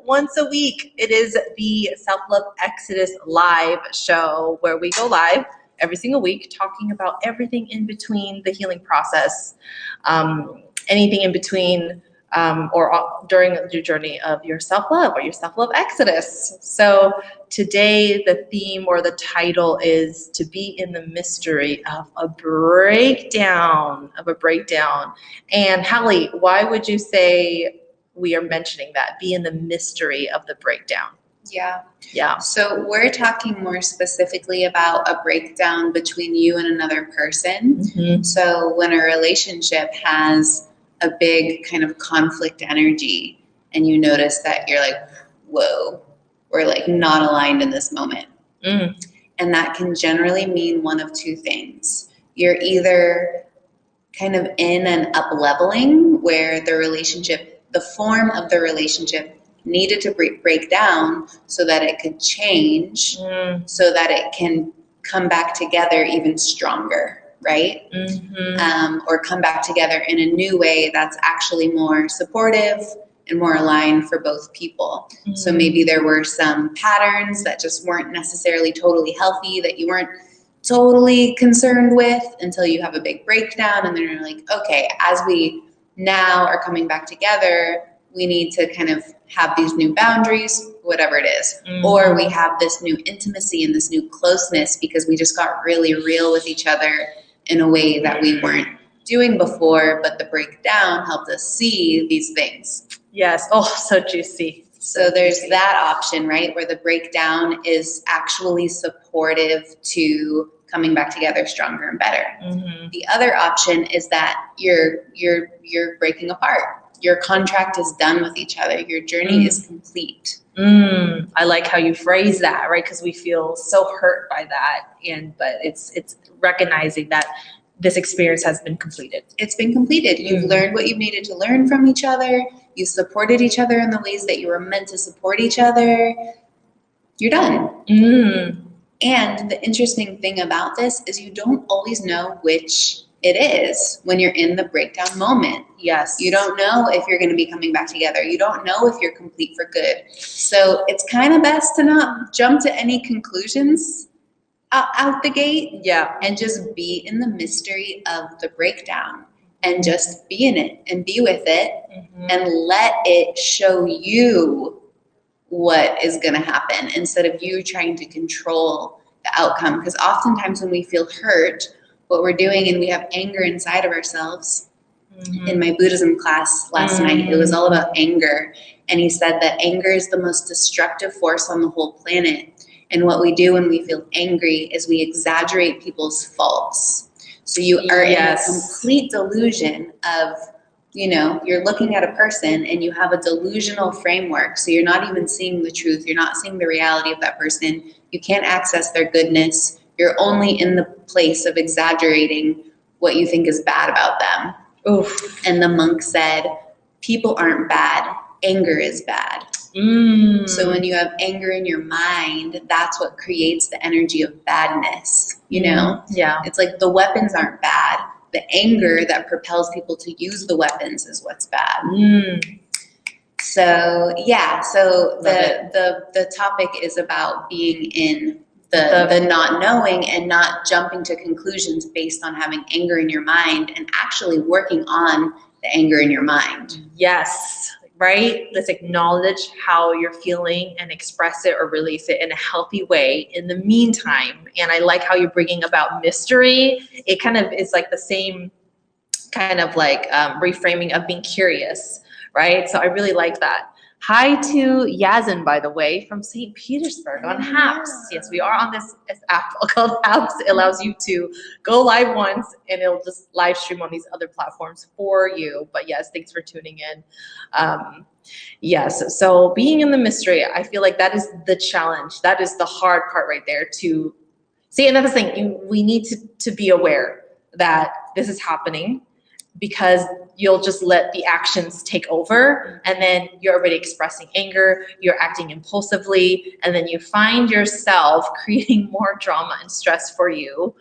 once a week. It is the Self-Love Exodus live show where we go live every single week talking about everything in between the healing process, anything in between or during the journey of your self-love or your self-love exodus. So today the theme or the title is to be in the mystery of a breakdown. And Hallie, why would you say we are mentioning that? Be in the mystery of the breakdown. Yeah. So we're talking more specifically about a breakdown between you and another person. Mm-hmm. So when a relationship has a big kind of conflict energy and you notice that you're like, whoa, we're like not aligned in this moment. Mm. And that can generally mean one of two things. You're either kind of in an up-leveling where the form of the relationship needed to break down so that it could change, so that it can come back together even stronger, right? Mm-hmm. Or come back together in a new way that's actually more supportive and more aligned for both people. Mm-hmm. So maybe there were some patterns that just weren't necessarily totally healthy, that you weren't totally concerned with until you have a big breakdown, and then you're like, okay, as we now are coming back together, we need to kind of have these new boundaries, whatever it is. Mm-hmm. Or we have this new intimacy and this new closeness because we just got really real with each other in a way that we weren't doing before, but the breakdown helped us see these things. Yes. Oh, so juicy. So there's that option, right, where the breakdown is actually supportive to coming back together stronger and better. Mm-hmm. The other option is that you're breaking apart. Your contract is done with each other. Your journey is complete. I like how you phrase that, right? Because we feel so hurt by that, but it's recognizing that this experience has been completed. It's been completed. You've learned what you've needed to learn from each other. You supported each other in the ways that you were meant to support each other. You're done. And the interesting thing about this is you don't always know which it is when you're in the breakdown moment. Yes. You don't know if you're going to be coming back together. You don't know if you're complete for good. So it's kind of best to not jump to any conclusions out the gate. Yeah. And just be in the mystery of the breakdown and just be in it and be with it and let it show you what is going to happen instead of you trying to control the outcome. Because oftentimes when we feel hurt, what we're doing, and we have anger inside of ourselves. In my Buddhism class last night, it was all about anger. And he said that anger is the most destructive force on the whole planet. And what we do when we feel angry is we exaggerate people's faults. So you are in a complete delusion of, you're looking at a person and you have a delusional framework. So you're not even seeing the truth. You're not seeing the reality of that person. You can't access their goodness. You're only in the place of exaggerating what you think is bad about them. Oof. And the monk said, people aren't bad. Anger is bad. So when you have anger in your mind, that's what creates the energy of badness, Yeah. It's like the weapons aren't bad. The anger that propels people to use the weapons is what's bad. So the topic is about being in the not knowing and not jumping to conclusions based on having anger in your mind and actually working on the anger in your mind. Yes. Right? Let's acknowledge how you're feeling and express it or release it in a healthy way in the meantime. And I like how you're bringing about mystery. It kind of is like the same kind of like reframing of being curious, right? So I really like that. Hi to Yazin, by the way, from St. Petersburg on Haps. Yes, we are on this app called Haps. It allows you to go live once and it'll just live stream on these other platforms for you. But yes, thanks for tuning in. Yes, so being in the mystery, I feel like that is the challenge. That is the hard part right there to see. Another thing, we need to be aware that this is happening, because you'll just let the actions take over and then you're already expressing anger, you're acting impulsively, and then you find yourself creating more drama and stress for you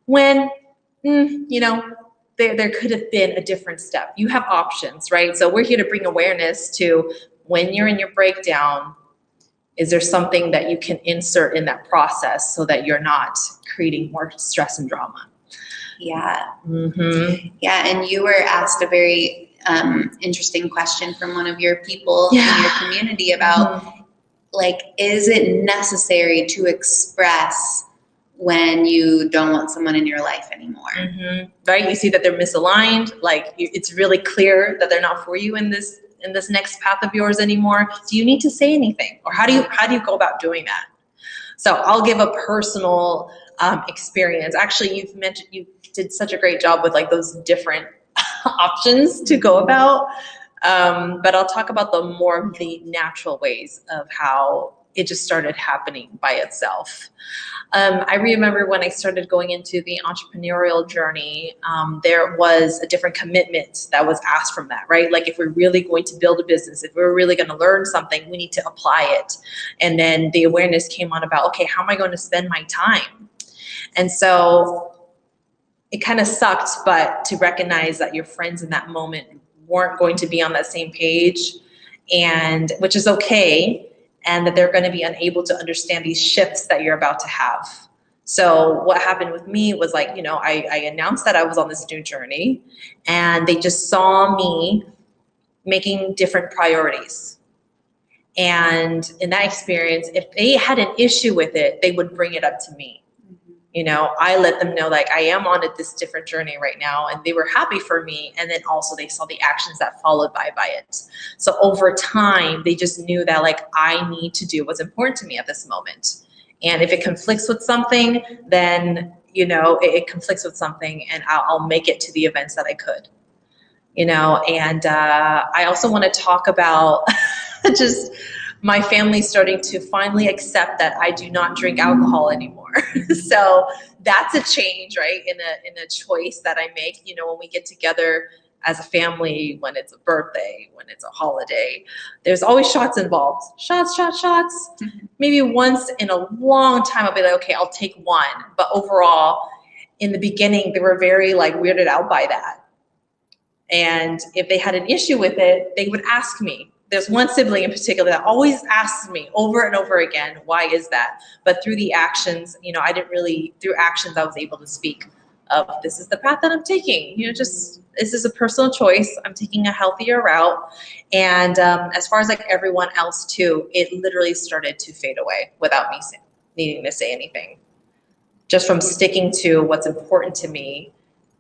when, there could have been a different step. You have options, right? So we're here to bring awareness to when you're in your breakdown, is there something that you can insert in that process so that you're not creating more stress and drama? Yeah. Mm-hmm. Yeah. And you were asked a very interesting question from one of your people in your community about like, is it necessary to express when you don't want someone in your life anymore? Mm-hmm. Right? You see that they're misaligned. Like it's really clear that they're not for you in this next path of yours anymore. Do you need to say anything, or how do you go about doing that? So I'll give a personal experience. Actually, you did such a great job with like those different options to go about. But I'll talk about the natural ways of how it just started happening by itself. I remember when I started going into the entrepreneurial journey, there was a different commitment that was asked from that, right? Like if we're really going to build a business, if we're really going to learn something, we need to apply it. And then the awareness came on about, okay, how am I going to spend my time? And so it kind of sucked, but to recognize that your friends in that moment weren't going to be on that same page, and which is okay, and that they're going to be unable to understand these shifts that you're about to have. So what happened with me was like, I announced that I was on this new journey, and they just saw me making different priorities. And in that experience, if they had an issue with it, they would bring it up to me. I let them know like I am on this different journey right now, and they were happy for me. And then also they saw the actions that followed by it. So over time, they just knew that like I need to do what's important to me at this moment. And if it conflicts with something, then, it conflicts with something, and I'll make it to the events that I could, and I also want to talk about just my family starting to finally accept that I do not drink alcohol anymore. So that's a change, right? In a choice that I make, when we get together as a family, when it's a birthday, when it's a holiday, there's always shots involved. Shots. Mm-hmm. Maybe once in a long time, I'll be like, okay, I'll take one. But overall, in the beginning, they were very like weirded out by that. And if they had an issue with it, they would ask me. There's one sibling in particular that always asks me over and over again, why is that? But through the actions, through actions, I was able to speak of this is the path that I'm taking. This is a personal choice. I'm taking a healthier route. And as far as like everyone else too, it literally started to fade away without me needing to say anything. Just from sticking to what's important to me,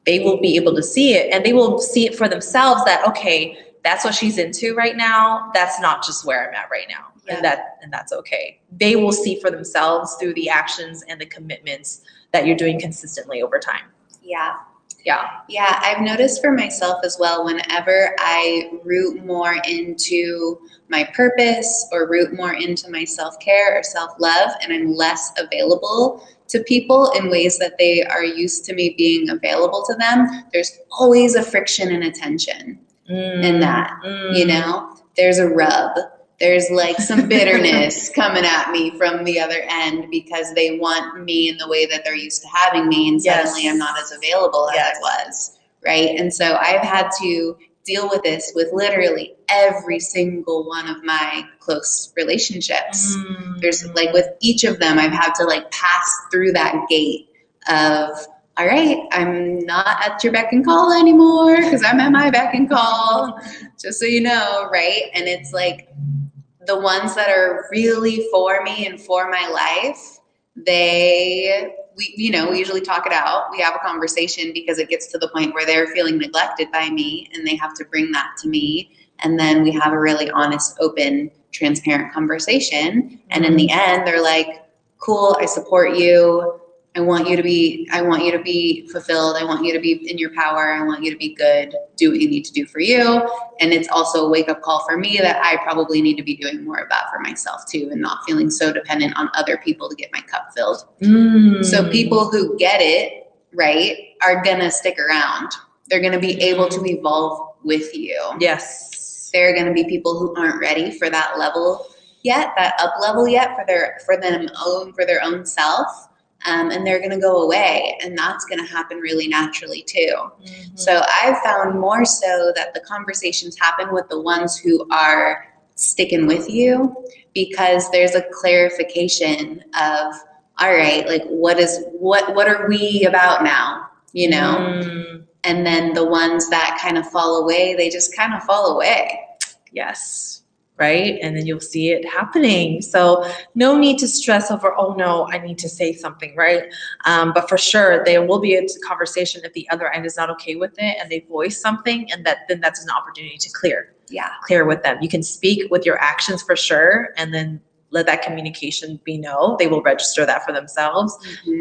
they will be able to see it, and they will see it for themselves that, okay, that's what she's into right now. That's not just where I'm at right now. Yeah. And that's okay. They will see for themselves through the actions and the commitments that you're doing consistently over time. Yeah. Yeah. Yeah. I've noticed for myself as well, whenever I root more into my purpose or root more into my self-care or self-love, and I'm less available to people in ways that they are used to me being available to them, there's always a friction and a tension. In that, there's a rub. There's like some bitterness coming at me from the other end because they want me in the way that they're used to having me, and suddenly I'm not as available as I was, right? And so I've had to deal with this with literally every single one of my close relationships. There's like with each of them, I've had to like pass through that gate of, all right, I'm not at your beck and call anymore because I'm at my beck and call, just so you know, right? And it's like the ones that are really for me and for my life, we usually talk it out. We have a conversation because it gets to the point where they're feeling neglected by me and they have to bring that to me. And then we have a really honest, open, transparent conversation. And in the end, they're like, cool, I support you. I want you to be fulfilled. I want you to be in your power. I want you to be good. Do what you need to do for you. And it's also a wake-up call for me that I probably need to be doing more of that for myself too, and not feeling so dependent on other people to get my cup filled. So people who get it, right, are gonna stick around. They're gonna be able to evolve with you. Yes. There are gonna be people who aren't ready for that level yet, that up level yet for their own self. And they're going to go away, and that's going to happen really naturally too. So I've found more so that the conversations happen with the ones who are sticking with you, because there's a clarification of, all right, like what are we about now, you know? And then the ones that kind of fall away, they just kind of fall away. Yes. Right? And then you'll see it happening. So no need to stress over, oh no, I need to say something, right? But for sure, there will be a conversation if the other end is not okay with it and they voice something, and then that's an opportunity to clear with them. You can speak with your actions for sure, and then let that communication be no. They will register that for themselves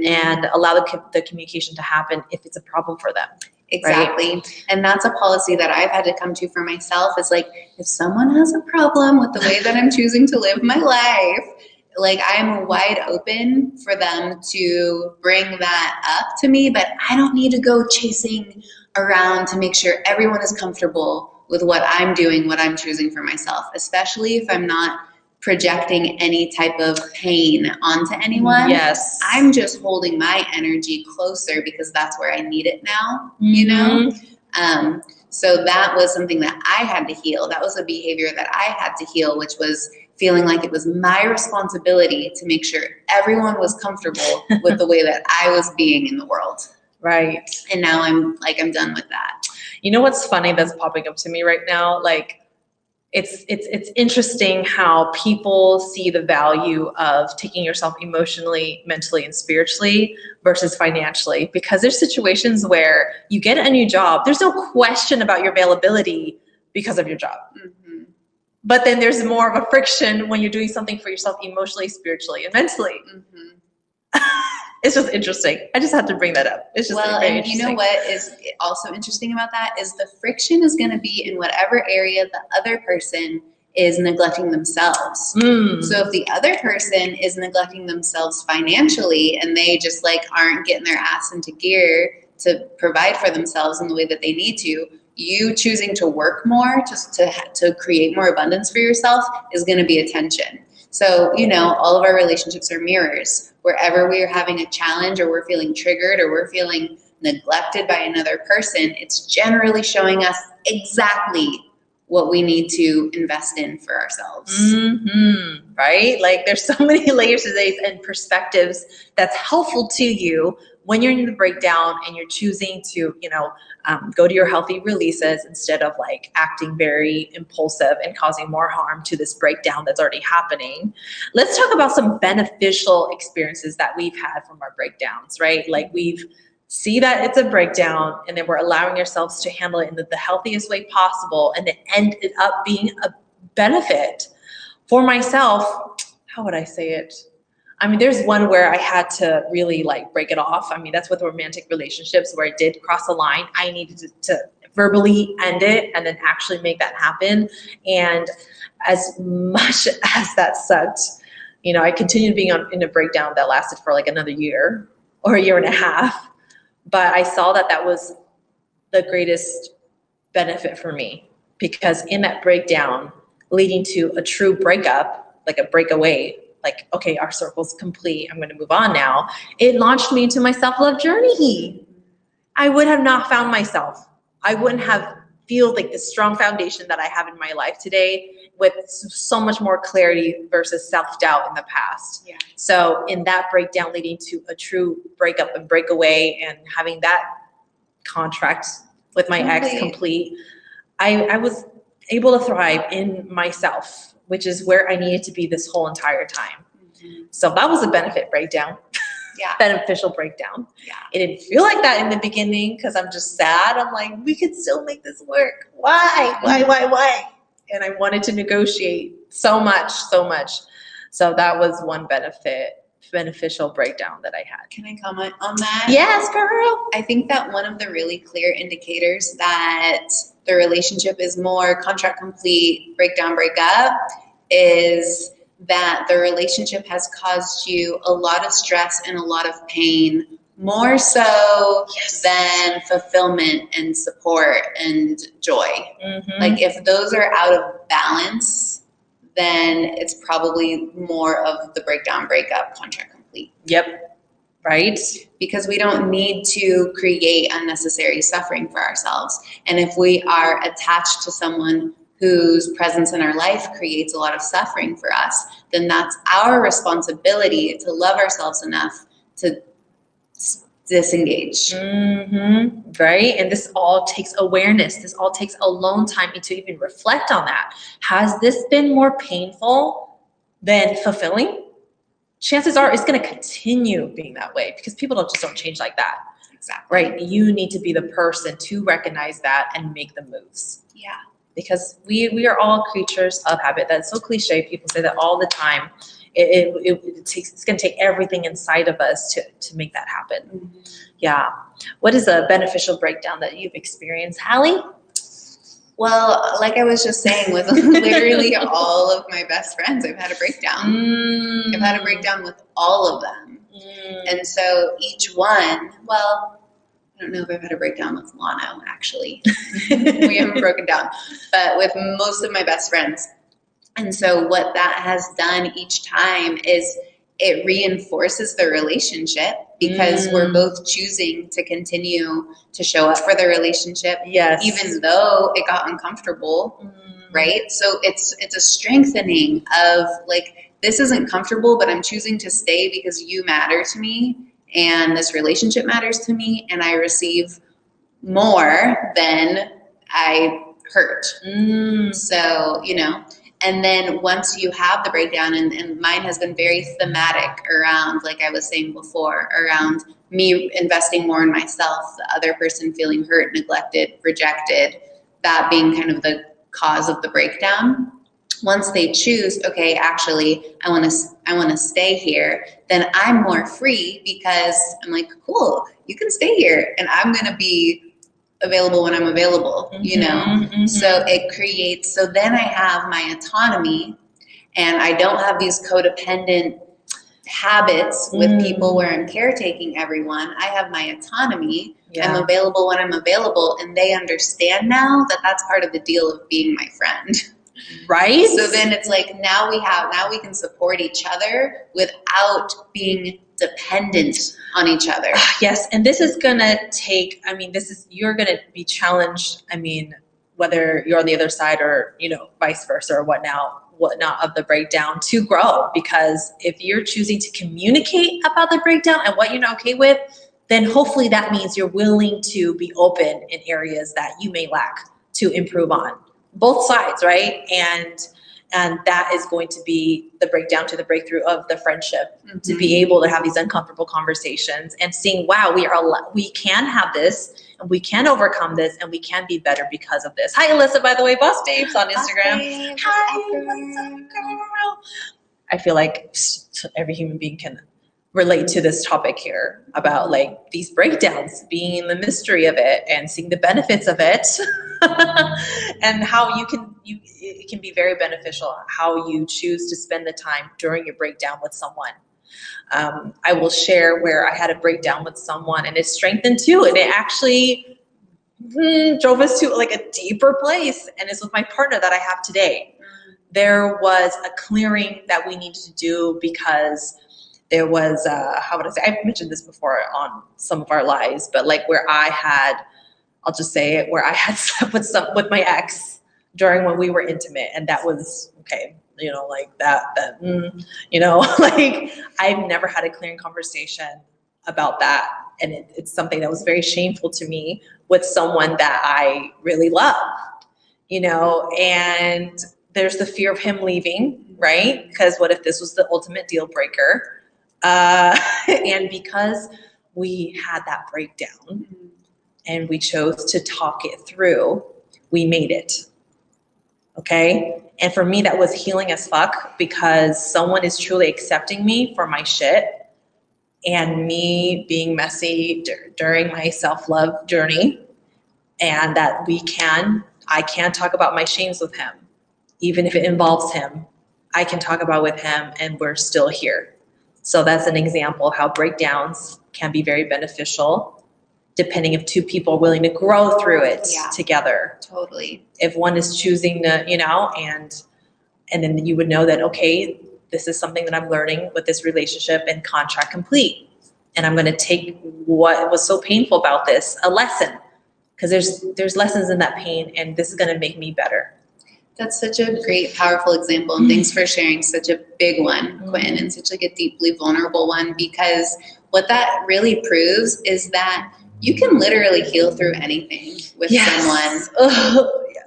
and allow the communication to happen if it's a problem for them. Exactly. Right? And that's a policy that I've had to come to for myself, is like, if someone has a problem with the way that I'm choosing to live my life, like I'm wide open for them to bring that up to me, but I don't need to go chasing around to make sure everyone is comfortable with what I'm doing, what I'm choosing for myself, especially if I'm not projecting any type of pain onto anyone. Yes. I'm just holding my energy closer because that's where I need it now, you know? So that was something that I had to heal. That was a behavior that I had to heal, which was feeling like it was my responsibility to make sure everyone was comfortable with the way that I was being in the world. Right. And now I'm done with that. You know what's funny that's popping up to me right now? Like, it's interesting how people see the value of taking yourself emotionally, mentally, and spiritually versus financially, because there's situations where you get a new job. There's no question about your availability because of your job. But then there's more of a friction when you're doing something for yourself emotionally, spiritually, and mentally. It's just interesting. I just had to bring that up. It's just well, very and you know what is also interesting about that is the friction is going to be in whatever area the other person is neglecting themselves. So if the other person is neglecting themselves financially and they just like aren't getting their ass into gear to provide for themselves in the way that they need to, you choosing to work more just to create more abundance for yourself is going to be a tension. So, you know, all of our relationships are mirrors. Wherever we are having a challenge or we're feeling triggered or we're feeling neglected by another person, it's generally showing us exactly what we need to invest in for ourselves. Right? Like there's so many layers to this and perspectives that's helpful to you when you're in the breakdown and you're choosing to, you know, go to your healthy releases instead of like acting very impulsive and causing more harm to this breakdown that's already happening. Let's talk about some beneficial experiences that we've had from our breakdowns, right? Like we've see that it's a breakdown and then we're allowing ourselves to handle it in the healthiest way possible, and it ended up being a benefit for myself. How would I say it? I mean, there's one where I had to really like break it off. I mean, that's with romantic relationships where I did cross the line. I needed to verbally end it and then actually make that happen. And as much as that sucked, you know, I continued being in a breakdown that lasted for like another year or a year and a half. But I saw that that was the greatest benefit for me, because in that breakdown leading to a true breakup, like a breakaway, like, okay, our circle's complete, I'm going to move on now. It launched me into my self-love journey. I would have not found myself. I wouldn't have feel like the strong foundation that I have in my life today with so much more clarity versus self-doubt in the past. Yeah. So in that breakdown leading to a true breakup and breakaway and having that contract with my ex complete, I was able to thrive in myself, which is where I needed to be this whole entire time. So that was a benefit breakdown. Yeah. Beneficial breakdown. Yeah. It didn't feel like that in the beginning because I'm just sad. I'm like, we could still make this work. Why? And I wanted to negotiate so much. So that was one beneficial breakdown that I had. Can I comment on that? Yes, girl. I think that one of the really clear indicators that the relationship is more contract complete, breakdown, breakup is that the relationship has caused you a lot of stress and a lot of pain, more so than fulfillment and support and joy. Like if those are out of balance, then it's probably more of the breakdown, breakup, contract complete. Yep. Right. Because we don't need to create unnecessary suffering for ourselves. And if we are attached to someone whose presence in our life creates a lot of suffering for us, then that's our responsibility to love ourselves enough to disengage. Right? And this all takes awareness. This all takes alone time to even reflect on that. Has this been more painful than fulfilling? Chances are it's going to continue being that way because people don't change like that. Exactly. Right? You need to be the person to recognize that and make the moves. Yeah. Because we are all creatures of habit. That's so cliche. People say that all the time. It's going to take everything inside of us to make that happen. Yeah. What is a beneficial breakdown that you've experienced, Hallie? Well, like I was just saying, with literally all of my best friends, I've had a breakdown. I've had a breakdown with all of them. And so each one, well, I don't know if I've had a breakdown with Lano, actually. We haven't broken down. But with most of my best friends. And so what that has done each time is it reinforces the relationship because we're both choosing to continue to show up for the relationship, Yes. even though it got uncomfortable, right? So it's a strengthening of like, this isn't comfortable, but I'm choosing to stay because you matter to me and this relationship matters to me, and I receive more than I hurt. So, you know, and then once you have the breakdown, and mine has been very thematic around, like I was saying before, around me investing more in myself, the other person feeling hurt, neglected, rejected, that being kind of the cause of the breakdown. Once they choose, okay, actually, I want to stay here, then I'm more free because I'm like, cool, you can stay here, and I'm going to be available when I'm available, you know? So it creates, so then I have my autonomy, and I don't have these codependent habits with people where I'm caretaking everyone. I have my autonomy. I'm available when I'm available, and they understand now that that's part of the deal of being my friend. Right? So then it's like, now we can support each other without being dependent on each other. Yes. And this is going to take, you're going to be challenged. Whether you're on the other side or, vice versa or whatnot of the breakdown to grow, because if you're choosing to communicate about the breakdown and what you're not okay with, then hopefully that means you're willing to be open in areas that you may lack to improve on. Both sides, right? And that is going to be the breakdown to the breakthrough of the friendship, to be able to have these uncomfortable conversations and seeing, wow, we can have this, and we can overcome this, and we can be better because of this. Hi, Alyssa, by the way, Boss Babes on Instagram. Hi, what's up, girl? I feel like every human being can relate to this topic here about like these breakdowns, being the mystery of it and seeing the benefits of it. And how it can be very beneficial how you choose to spend the time during your breakdown with someone. I will share where I had a breakdown with someone and it strengthened too, and it actually drove us to like a deeper place, and it's with my partner that I have today. There was a clearing that we needed to do because there was I've mentioned this before on some of our lives, but like where I had slept with my ex during when we were intimate, and that was okay, like like I've never had a clearing conversation about that, and it's something that was very shameful to me with someone that I really loved, and there's the fear of him leaving, right? Because what if this was the ultimate deal breaker? And because we had that breakdown and we chose to talk it through, we made it. Okay? And for me, that was healing as fuck, because someone is truly accepting me for my shit and me being messy during my self-love journey, and that I can talk about my shames with him. Even if it involves him, I can talk about with him, and we're still here. So that's an example of how breakdowns can be very beneficial, depending if two people are willing to grow through it together. Totally. If one is choosing to, and then you would know that, okay, this is something that I'm learning with this relationship, and contract complete. And I'm going to take what was so painful about this, a lesson, because there's lessons in that pain, and this is going to make me better. That's such a great, powerful example, and thanks for sharing such a big one, Quinn, and such like a deeply vulnerable one, because what that really proves is that you can literally heal through anything with someone. Oh, yes.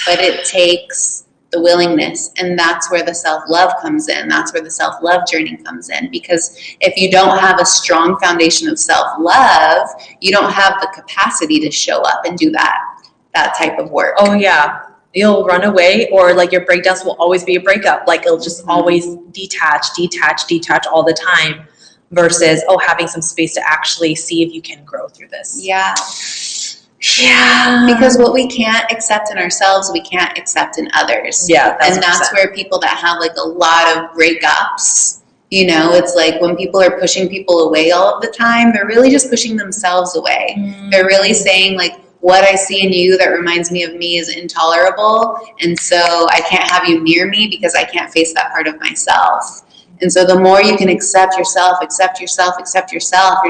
But it takes the willingness, and that's where the self-love comes in. That's where the self-love journey comes in, because if you don't have a strong foundation of self-love, you don't have the capacity to show up and do that type of work. Oh yeah, you'll run away, or like your breakdowns will always be a breakup. Like it'll just always detach all the time, versus having some space to actually see if you can grow through this. Yeah. Yeah. Because what we can't accept in ourselves, we can't accept in others. Yeah. And that's where people that have like a lot of breakups, you know, it's like when people are pushing people away all of the time, they're really just pushing themselves away. They're really saying like, what I see in you that reminds me of me is intolerable, and so I can't have you near me because I can't face that part of myself. And so the more you can accept yourself, you're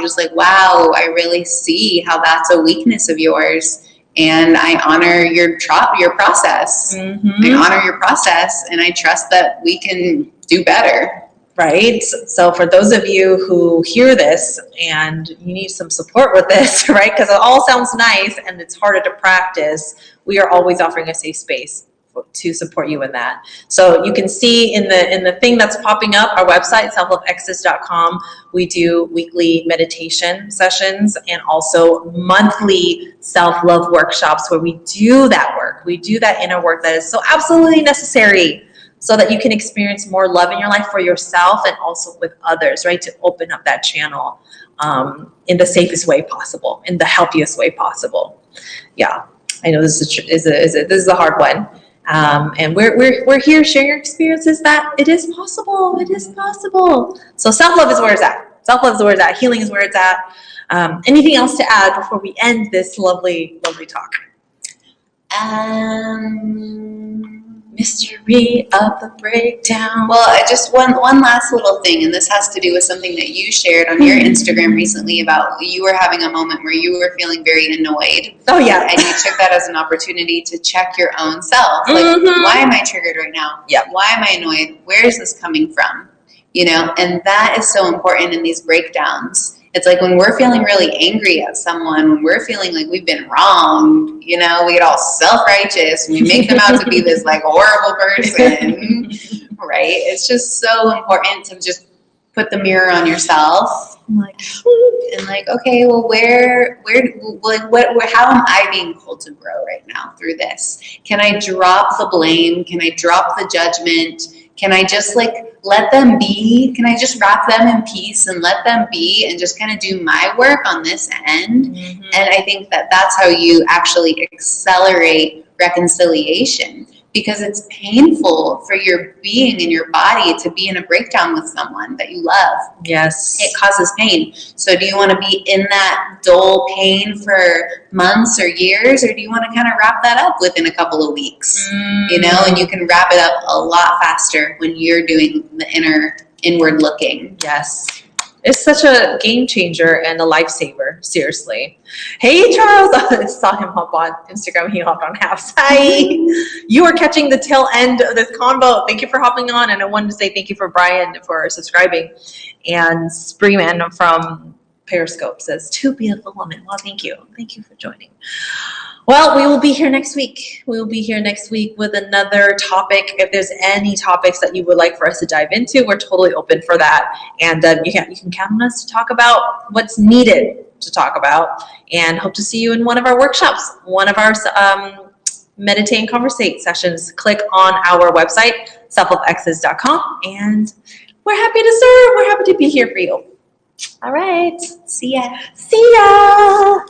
just like, wow, I really see how that's a weakness of yours. And I honor your process. Mm-hmm. I honor your process, and I trust that we can do better. Right. So for those of you who hear this and you need some support with this, right, because it all sounds nice and it's harder to practice, we are always offering a safe space to support you in that. So you can see in the thing that's popping up, our website, selfloveexodus.com, we do weekly meditation sessions and also monthly self-love workshops where we do that work. We do that inner work that is so absolutely necessary so that you can experience more love in your life for yourself and also with others, right? To open up that channel in the safest way possible, in the healthiest way possible. Yeah, I know this is a hard one. And we're here sharing your experiences that it is possible. It is possible. So self-love is where it's at. Self-love is where it's at. Healing is where it's at. Anything else to add before we end this lovely, lovely talk? Mystery of the breakdown. Well, I just one last little thing, and this has to do with something that you shared on your Instagram recently about you were having a moment where you were feeling very annoyed. Oh yeah. And you took that as an opportunity to check your own self. Like, why am I triggered right now? Yep. Why am I annoyed? Where is this coming from? You know, and that is so important in these breakdowns. It's like when we're feeling really angry at someone, when we're feeling like we've been wronged, you know, we get all self-righteous and we make them out to be this like horrible person, right? It's just so important to just put the mirror on yourself and like, okay, well, how am I being called to grow right now through this? Can I drop the blame? Can I drop the judgment? Can I just like let them be? Can I just wrap them in peace and let them be and just kind of do my work on this end? And I think that that's how you actually accelerate reconciliation, because it's painful for your being and your body to be in a breakdown with someone that you love. Yes. It causes pain. So do you want to be in that dull pain for months or years, or do you want to kind of wrap that up within a couple of weeks? You know, and you can wrap it up a lot faster when you're doing the inward looking. Yes. It's such a game changer and a lifesaver, seriously. Hey, Charles, I saw him hop on Instagram. He hopped on half. Hi. You are catching the tail end of this convo. Thank you for hopping on. And I wanted to say thank you for Brian for subscribing. And Spreeman from Periscope says, "Two beautiful women." Well, thank you. Thank you for joining. Well, we will be here next week. We will be here next week with another topic. If there's any topics that you would like for us to dive into, we're totally open for that. And you can count on us to talk about what's needed to talk about. And hope to see you in one of our workshops, one of our meditate and conversate sessions. Click on our website, selfloveexodus.com, and we're happy to serve. We're happy to be here for you. All right. See ya. See ya.